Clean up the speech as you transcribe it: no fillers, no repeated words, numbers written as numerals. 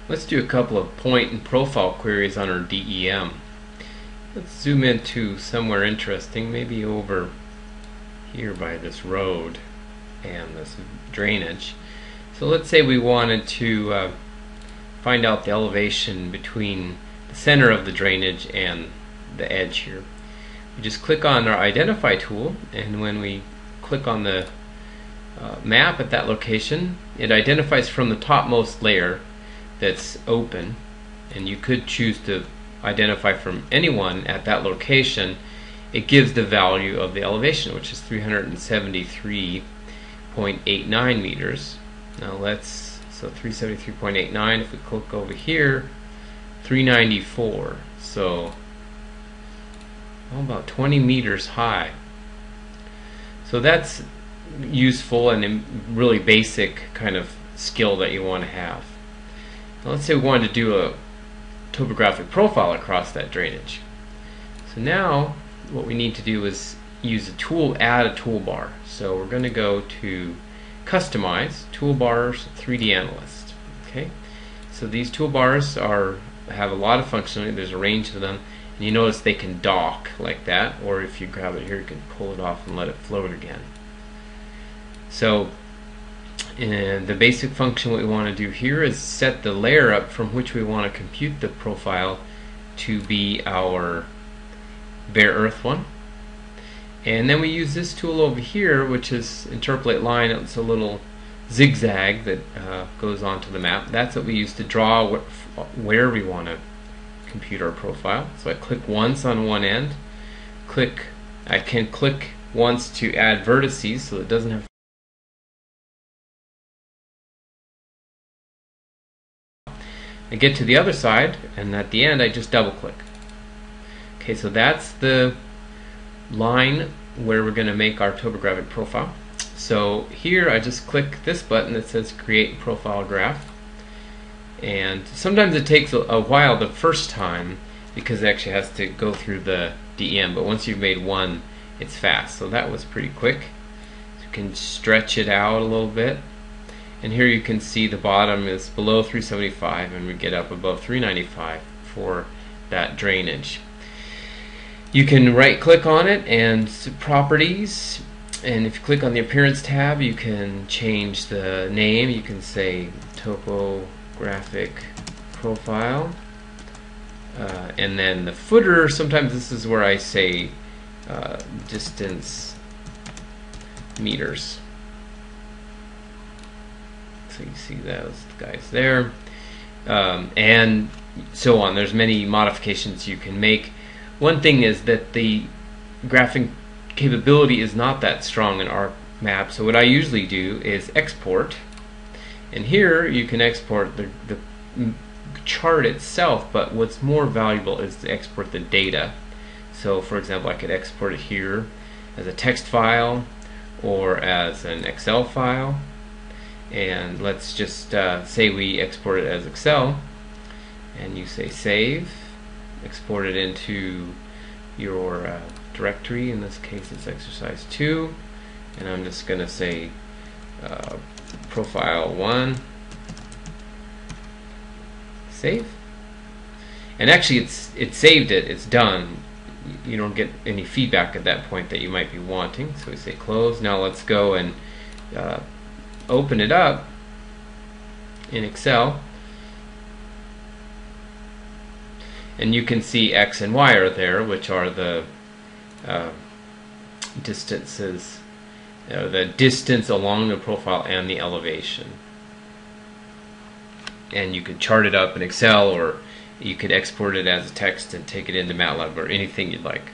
Let's do a couple of point and profile queries on our DEM. Let's zoom into somewhere interesting, maybe over here by this road and this drainage. So let's say we wanted to find out the elevation between the center of the drainage and the edge here. We just click on our identify tool, and when we click on the map at that location, it identifies from the topmost layer that's open, and you could choose to identify from anyone at that location. It gives the value of the elevation, which is 373.89 meters. Now so 373.89, if we click over here, 394, so about 20 meters high. So that's useful and a really basic kind of skill that you want to have. Now let's say we wanted to do a topographic profile across that drainage. So now what we need to do is use a tool, add a toolbar. So we're going to go to Customize, Toolbars, 3D Analyst. Okay, so these toolbars have a lot of functionality. There's a range of them, and you notice they can dock like that, or if you grab it here, you can pull it off and let it float again. So the basic function what we want to do here is set the layer up from which we want to compute the profile to be our bare earth one. And then we use this tool over here, which is Interpolate Line. It's a little zigzag that goes onto the map. That's what we use to draw where we want to compute our profile. So I click once on one end. I can click once to add vertices, so it doesn't have. I get to the other side, and at the end I just double click. Okay, so that's the line where we're going to make our topographic profile. So here I just click this button that says create profile graph, and sometimes it takes a while the first time because it actually has to go through the DEM, but once you've made one, it's fast. So that was pretty quick. So you can stretch it out a little bit, and here you can see the bottom is below 375 and we get up above 395 for that drainage. You can right click on it and properties, and if you click on the appearance tab, you can change the name. You can say Topographic Profile, and then the footer, sometimes this is where I say distance meters. So you see those guys there, and so on. There's many modifications you can make. One thing is that the graphing capability is not that strong in ArcMap, so what I usually do is export, and here you can export the chart itself, but what's more valuable is to export the data. So for example, I could export it here as a text file or as an Excel file, and let's just say we export it as Excel, and you say save, export it into your directory. In this case it's exercise 2, and I'm just going to say profile 1, save, and actually it saved it, it's done. You don't get any feedback at that point that you might be wanting, so we say close. Now let's go and open it up in Excel, and you can see X and Y are there, which are the distances, the distance along the profile and the elevation. And you could chart it up in Excel, or you could export it as a text and take it into MATLAB, or anything you'd like.